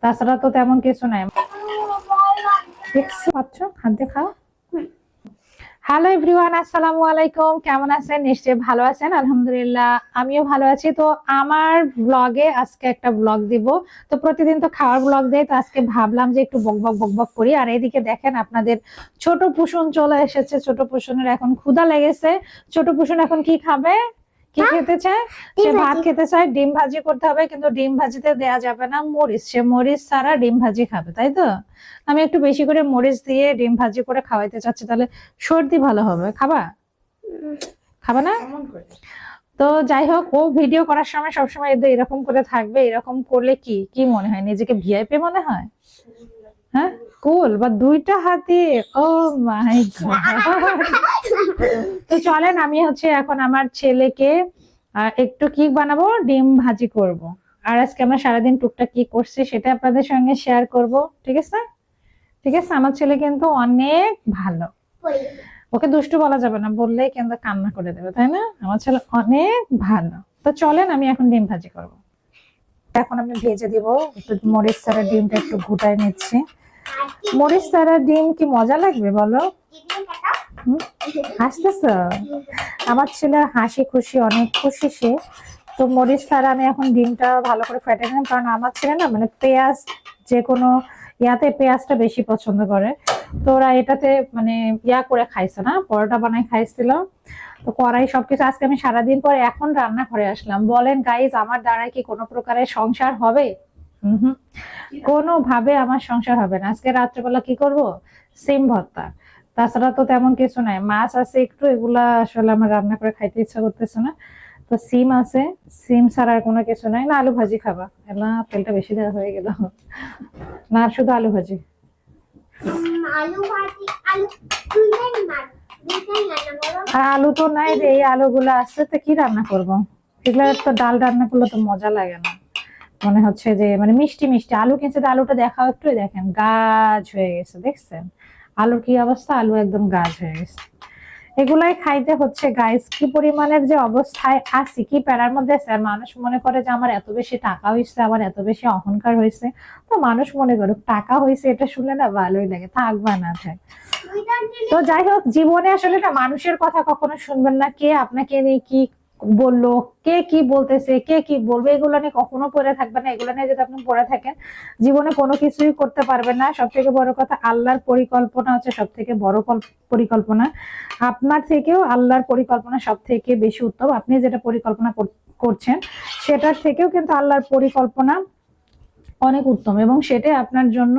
তাছাড়া তো তেমন কিছু নাই। দেখছো পাচ্ছ, হাত দিয়ে খাও। হ্যালো এভরিওয়ান, আসসালামু আলাইকুম। কেমন আছেন? নিশ্চয়ই ভালো আছেন। আলহামদুলিল্লাহ আমিও ভালো আছি। তো আমার ব্লগে আজকে একটা ব্লগ দিব। তো প্রতিদিন তো খাওয়ার ব্লগ দেয়, তো আজকে ভাবলাম যে একটু বকবক বকবক করি। আর এইদিকে দেখেন আপনাদের ছোট পুষুন চলে এসেছে। ছোট পুষুনের এখন ক্ষুধা লেগেছে। ছোট পুষুন এখন কি খাবে, কি খেতে চায়? সে ভাত খেতে চায়। ডিম ভাজি করতে হবে, কিন্তু ডিম ভাজিতে দেয়া যাবে না মরিচ। সে মরিচ ছাড়া ডিম ভাজি খাবে, তাই তো? আমি একটু বেশি করে মরিচ দিয়ে ডিম ভাজি করে খাওয়াইতে চাচ্ছি, তাহলে সর্দি ভালো হবে। খাবা? খাবা না? তো যাই হোক, ও ভিডিও করার সময় সবসময় এরকম করে থাকবে। এরকম করলে কি কি মনে হয়, নিজেকে ভিআইপি মনে হয়? হ্যাঁ, কুল বা দুইটা হাতে। ও মাই গড। তো চলেন, আমি এখন আমার ছেলেকে একটু কি বানাবো, ডিম ভাজি করব। আর আজকে আমরা সারাদিন টুকটাক কি করছি সেটা আপনাদের সঙ্গে শেয়ার করব। ঠিক আছে? ঠিক আছে। আমার ছেলে কিন্তু অনেক ভালো। ওকে দুষ্টু বলা যাবে না, বললেই কিন্তু কান্না করে দেবে, তাই না? আমার ছেলে অনেক ভালো। তো চলেন, আমি এখন ডিম ভাজি করব। এখন আমি ভেজে দিব। একটু মরিচ ছাড়া ডিমটা একটু ঘুটাই নিচ্ছি। মরিচ ছাড়া ডিম কি মজা লাগবে বলো? হাসতেছ? আমার ছেলে হাসি খুশি, অনেক খুশি সে। তো মরিচ ছাড়া আমি এখন ডিমটা ভালো করে ফেটে নিলাম, কারণ আমার ছেলে না মানে পেঁয়াজ, যে কোনো ইয়াতে পেঁয়াজটা বেশি পছন্দ করে। তো ওরা এটাতে মানে ইয়া করে খাইছে না, পরোটা বানাই খাইছিল। তো কড়াই সবকিছু, আজকে আমি সারাদিন পরে এখন রান্না করে আসলাম। বলেন গাইজ, আমার দ্বারা কি কোনো প্রকারের সংসার হবে? হুম, কোনোভাবে আমার সংসার হবে না। আজকে রাত্রেবেলা কি করব? সিম ভর্তা। তাছাড়া তো তেমন কিছু নাই। মাছ আছে একটু, এগুলা আসলে আমার রান্না করে খাইতে ইচ্ছা করতেছে না। তো সিম আছে, সিম ছাড়া আর কোনো কিছু নাই। না আলু ভাজি খাবা? না, তেলটা বেশি দেওয়া হয়ে গেল। না শুধু আলু ভাজি? আলু ভাজি, আলু দুইটাই না, দুইটাই রান্না করো। আর আলু তো নাই রে, এই আলুগুলো আছে তো কি রান্না করব? এগুলা তো ডাল রান্না করলে তো মজা লাগে না। মনে হচ্ছে যে মানে মিষ্টি মিষ্টি আলু কিনছে, আলুটা দেখাও একটু, দেখেন গাছ হয়ে গেছে, দেখছেন আলুর কি অবস্থা? আলু একদম গাছ হয়ে গেছে। এগুলাই খাইতে হচ্ছে গাইস। কি পরিমাণের যে অবস্থায় আছি, কি প্যারার মধ্যে আছে। আর মানুষ মনে করে যে আমার এত বেশি টাকা হয়েছে, আমার এত বেশি অহংকার হয়েছে। তো মানুষ মনে করুক, টাকা হয়েছে এটা শুনলে না ভালোই লাগে, থাক বা না থাক। তো যাই হোক, জীবনে আসলে না মানুষের কথা কখনো শুনবেন না। কে আপনাকে নিয়ে কি বললো, কে কি বলতেছে, কে কি বলবে, এগুলো নিয়ে কখনো পড়ে থাকবেন না। এগুলো নিয়ে যদি আপনি পড়ে থাকেন, জীবনে কোনো কিছুই করতে পারবেন না। সব থেকে বড় কথা, আল্লাহর পরিকল্পনা হচ্ছে সব থেকে বড় পরিকল্পনা। আপনার থেকেও আল্লাহর পরিকল্পনা সব থেকে বেশি উত্তম। আপনি যেটা পরিকল্পনা করছেন সেটার থেকেও কিন্তু আল্লাহর পরিকল্পনা অনেক উত্তম, এবং সেটাই আপনার জন্য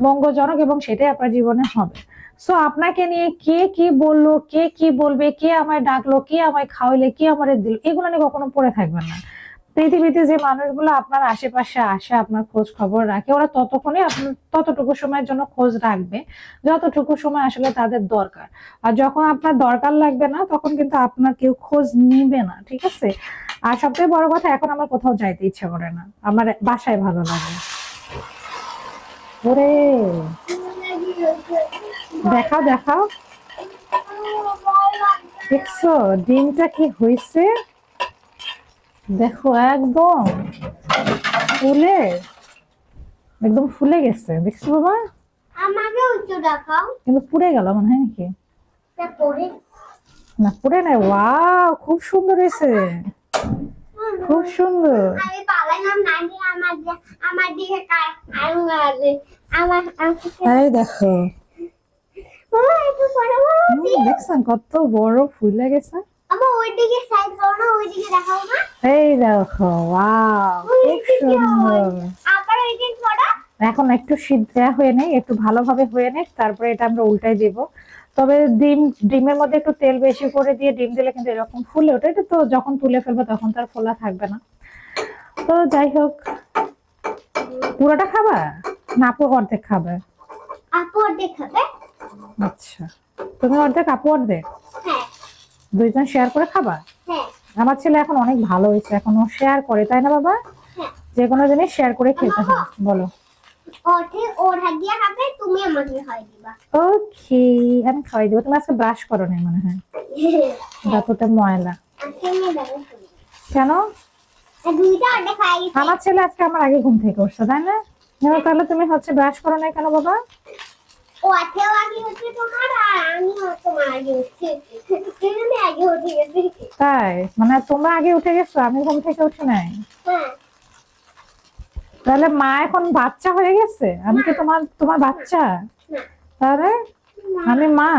মঙ্গলজনক, এবং সেটাই আপনার জীবনে হবে। সো আপনাকে নিয়ে কে কি বললো, কে কি বলবে, কে আমায় ডাকলো, কে আমায় খাওয়াইলে, কে আমারে দিল, এগুলো নিয়ে কখনো পড়ে থাকবেন না। পৃথিবীতে যে মানুষগুলো আপনার আশেপাশে আসে, আপনার খোঁজ খবর রাখে, ওরা ততক্ষণই আপনার ততটুকু সময়ের জন্য খোঁজ রাখবে যতটুকু সময় আসলে তাদের দরকার। আর যখন আপনার দরকার লাগবে না, তখন কিন্তু আপনার কেউ খোঁজ নিবে না। ঠিক আছে? আর সবথেকে বড় কথা, এখন আমার কোথাও যাইতে ইচ্ছে করে না, আমার বাসায় ভালো লাগে। ওরে দেখাও দেখাও, দেখছো ডিমটা কি হয়েছে? দেখো একদম ফুলে, একদম ফুলে গেছে, দেখছো বাবা? আমাকেও একটু দেখাও। কিন্তু পুড়ে গেল মনে হয় নাকি? তারপরে না পুড়ে নাই। ওয়াও, খুব সুন্দর হয়েছে, খুব সুন্দর। আমি পালাইলাম না, আমার দিকে আমার এই দেখো, একটু বড় বড় দেখছেন কত বড় ফুলে গেছে? আমার ওইদিকে সাইড করো না, ওইদিকে দেখাও না। এই দেখো, ওয়াও খুব সুন্দর। আবার ওইদিকে করো। এখন একটু সিদ্ধ হয়ে নেই, একটু ভালোভাবে হয়ে নেই, তারপরে এটা আমরা উল্টাই দিব। তবে ডিমের মধ্যে একটু তেল বেশি করে দিয়ে ডিম দিলে কিন্তু এরকম ফুলে ওঠে। এটা তো যখন তুলে ফেলবো তখন তার ফোলা থাকবে না। তো যাই হোক, পুরোটা খাবা না আপু অর্ধেক খাবে? আপু অর্ধেক খাবে। আচ্ছা, তুমি অর্ধেক আপু অর্ধেক, হ্যাঁ দুইজন শেয়ার করে খাবা? হ্যাঁ আমার ছেলে এখন অনেক ভালো হয়েছে, এখন ও শেয়ার করে, তাই না বাবা? হ্যাঁ। যে কোনো জিনিস শেয়ার করে খেতে হয়। বলো। অর্ধেক ওর হাত দিয়ে খাবে, তুমি আমাকে খাই দিবা। ওকে, আমি খাওয়াই দেবো। তুমি আজকে ব্রাশ করো নাই মনে হয়, দাঁতটা ময়লা। আজকে আমি দেবো। কেন? দুইটা অর্ধেক খাই। আমার ছেলে আজকে আমার আগে ঘুম থেকে উঠছে, তাই না? তাহলে তুমি হচ্ছে ব্রাশ করো নাই কেন বাবা? ও আজকেও আগে হচ্ছে তোমার, আর আমি তোমার আগে হচ্ছে, দুজনে আগে উঠে গেছি। তাই মানে তোমরা আগে উঠে গেছো, আমি ঘুম থেকে উঠে নাই? হ্যাঁ, তাহলে মা এখন বাচ্চা হয়ে গেছে, আমি কি তোমার তোমার বাচ্চা? না তাহলে না আমি মা?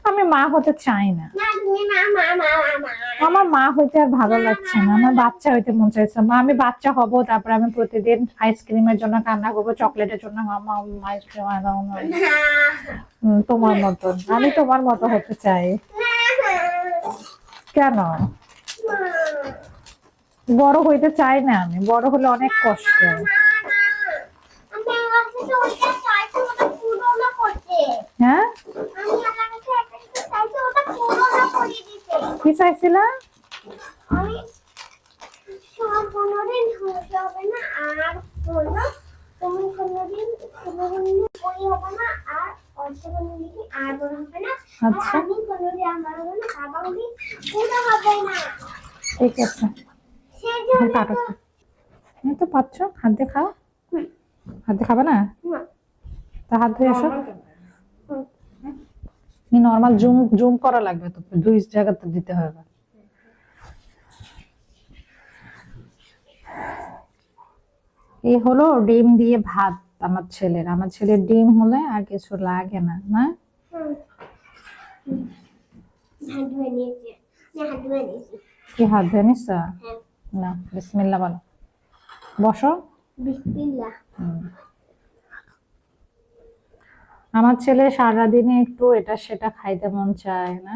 আমি মা হতে চাই না। না, তুমি মা মা মা মা মা। আমার মা হইতে আর ভালো লাগছে না, আমার বাচ্চা হইতে মন চাইছে। মা আমি বাচ্চা হব, তারপর আমি প্রতিদিন আইসক্রিমের জন্য কান্না করবো, চকলেটের জন্য মামা আইসক্রিম আনাও না। তোমার মতন আমি তোমার মতো হতে চাই। কেন? বড় হইতে চাই না, আমি বড় হলে অনেক কষ্ট। হ্যাঁ কি চাইছিলা? আচ্ছা ঠিক আছে, এখন কাটো তো। এই তো পাচ্ছ, হাত দিয়ে খাও। হাত দিয়ে খাবে না? তা হাত ধুয়ে এসো। নর্মাল জুম জুম করা লাগবে তো, দুই জায়গাতে দিতে হবে। এই হলো ডিম দিয়ে ভাত আমার ছেলের। আমার ছেলের ডিম হলে আর কিছু লাগে না, না? কি হাত ধুয়ে নিচ্ছ? না, বিসমিল্লাহ বলো। বসো। আমার ছেলে সারাদিনে একটু এটা সেটা খাইতে মন চায় না?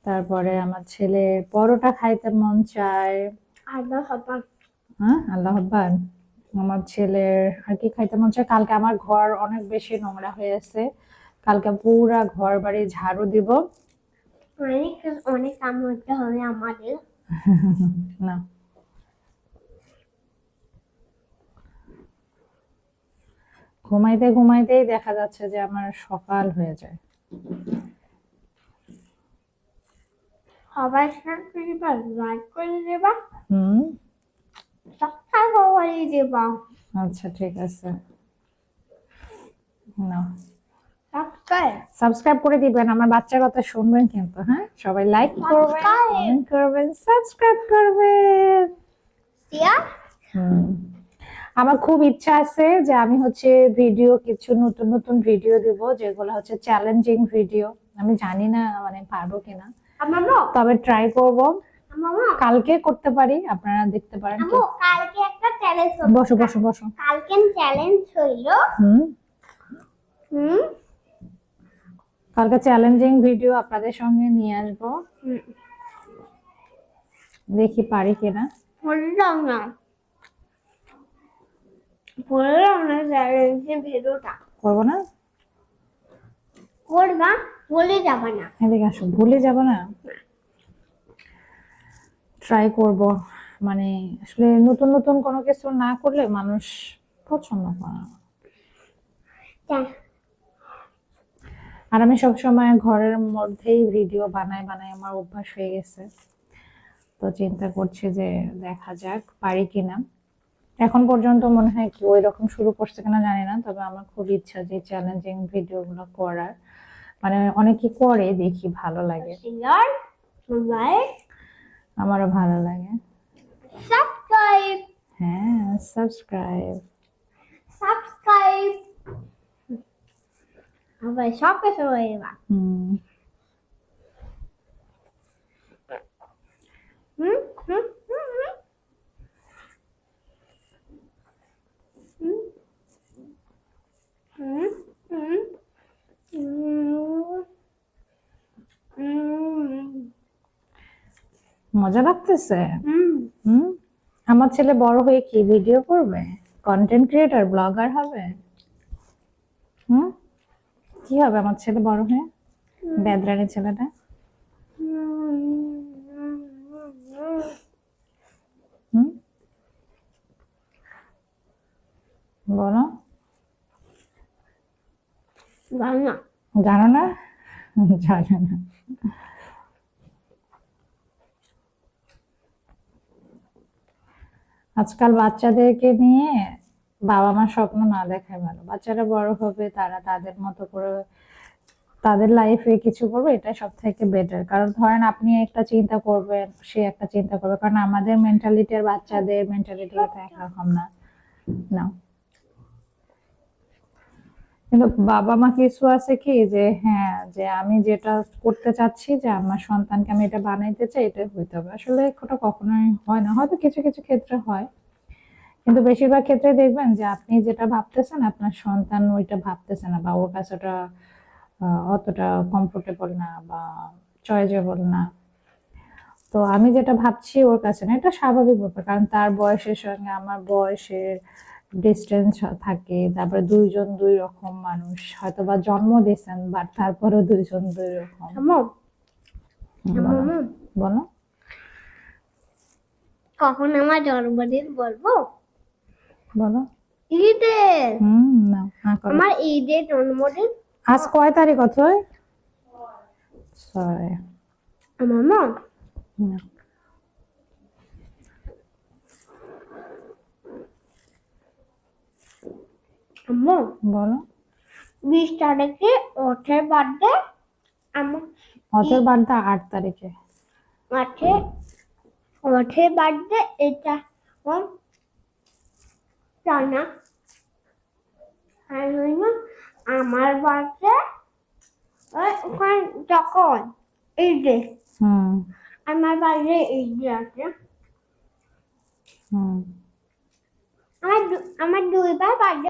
তারপরে আমার ছেলের পরোটা খাইতে মন চায়। হ্যাঁ আল্লাহ আকবার। আমার ছেলের আর কি খাইতে মন চায়? কালকে আমার ঘর অনেক বেশি নোংরা হয়েছে, কালকে পুরা ঘর বাড়ি ঝাড়ু দিব। অনেক কাম করতে হবে আমাদের। না ঘুমাইতে ঘুমাইতেই দেখা যাচ্ছে যে আমার সকাল হয়ে যায়। সবাই সাথে লাইক করে দেবা, হুম সাবস্ক্রাইব করে দেবা। আচ্ছা ঠিক আছে, না সাবস্ক্রাইব সাবস্ক্রাইব করে দিবেন, আমার বাচ্চার কথা শুনবেন কিন্তু। হ্যাঁ সবাই লাইক করবেন, কমেন্ট করবেন, সাবস্ক্রাইব করবেন। আমার খুব ইচ্ছা আছে যে আমি হচ্ছে ভিডিও, কিছু নতুন নতুন ভিডিও দিব যেগুলো হচ্ছে চ্যালেঞ্জিং ভিডিও। আমি জানি না মানে পারবো কিনা, তবে ট্রাই করব। কালকে করতে পারি, আপনারা দেখতে পারেন। কালকে একটা চ্যালেঞ্জ, বসো বসো বসো। কালকে চ্যালেঞ্জ হইল কালকে চ্যালেঞ্জিং ভিডিও আপনাদের সঙ্গে নিয়ে আসবো, দেখি পারি কিনা। বললাম না চ্যালেঞ্জের ভিডিওটা করবো না? করবা, বলে যাবা না। এদিকে আসো, ভুলে যাবো না। ট্রাই করব, মানে আসলে নতুন নতুন কোনো কিছু না করলে মানুষ পছন্দ করে না। আর আমি সবসময় ঘরের মধ্যেই ভিডিও বানাই বানাই আমার অভ্যাস হয়ে গেছে, তো চিন্তা করছি যে দেখা যাক পারি কিনা। এখন পর্যন্ত মনে হয় কি ওই রকম শুরু করছে কিনা জানি না, তবে আমার খুব ইচ্ছা যে চ্যালেঞ্জিং ভিডিও গুলো করার। মানে অনেকে করে দেখি, ভালো লাগে, আমারও ভালো লাগে। সাবস্ক্রাইব হ্যাঁ সাবস্ক্রাইব। সাবস্ক্রাইব আবার সব কিছু হয়ে যাবা। হুম হুম হুম হুম হুম মজা লাগতেছে। হুম আমার ছেলে বড় হয়ে কি ভিডিও করবে? কন্টেন্ট ক্রিয়েটর, ব্লগার হবে? কি হবে আমার ছেলে বড় হয়ে? বেদরানি ছেলেটা। বলো। জানো না? জানো না? জানো না? আজকাল বাচ্চাদেরকে নিয়ে বাবা মার স্বপ্ন না দেখাই ভালো। বাচ্চারা বড় হবে, তারা তাদের মতো করে তাদের লাইফে কিছু করবে, এটা সব থেকে বেটার। কারণ ধরেন আপনি একটা চিন্তা করবেন, সে একটা চিন্তা করবে, কারণ আমাদের মেন্টালিটি আর বাচ্চাদের মেন্টালিটি তো একরকম না। না, কিন্তু বাবা মা কিছু আছে কি যে হ্যাঁ, যে আমি যেটা করতে চাচ্ছি, যে আমার সন্তানকে আমি এটা বানাইতে চাই, এটাই হইতে হবে। আসলে ওটা কখনোই হয় না, হয়তো কিছু কিছু ক্ষেত্রে হয়, কিন্তু বেশিরভাগ ক্ষেত্রে দেখবেন যে আপনি যেটা ভাবতেছেন আপনার সন্তান ওইটা ভাবতেছে না, বা ওর কাছে ওটা অতটা কমফোর্টেবল না বা চয়েজেবল না। তো আমি যেটা ভাবছি ওর কাছে না, এটা স্বাভাবিক ব্যাপার, কারণ তার বয়সের সঙ্গে আমার বয়সের ডিস্টেন্স থাকে। তারপরে দুইজন দুই রকম মানুষ, হয়তো বা জন্ম দিয়েছেন, বাট তারপরেও দুইজন দুই রকম। আম্মু বলো আম্মু বলো। কখন আমার জন্মদিন বলবো? বলো। ঈদের। না, হ্যাঁ করো। আমার ঈদের জন্মদিন। আজ কয় তারিখ? অথই 6। আম্মু না, আম্মু বলো। 20 তারিখে ওঠের বার্থডে। আমার অথর বার্থডে 8 তারিখে। মাঠে ওঠের বার্থডে এটা জানা। আর হইল আমার বার্থডে ওখানে যখন ঈদে, হুম আমার বার্থডে ঈদে আছে। হুম আমার দুইবার বার্থডে